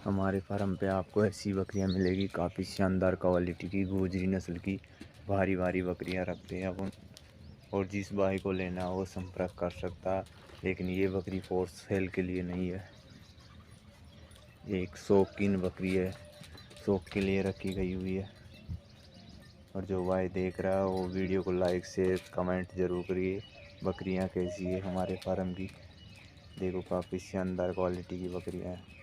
हमारे फार्म पे आपको ऐसी बकरियां मिलेगी, काफ़ी शानदार क्वालिटी की गोजरी नस्ल की भारी भारी बकरियां रखते हैं अपन। और जिस भाई को लेना हो वो संपर्क कर सकता है। लेकिन ये बकरी फॉर सेल के लिए नहीं है, एक शौकीन बकरी है, शौक के लिए रखी गई हुई है। और जो भाई देख रहा है वो वीडियो को लाइक शेयर कमेंट जरूर करिए। बकरियां कैसी है हमारे फार्म की, देखो काफ़ी शानदार क्वालिटी की बकरियां हैं।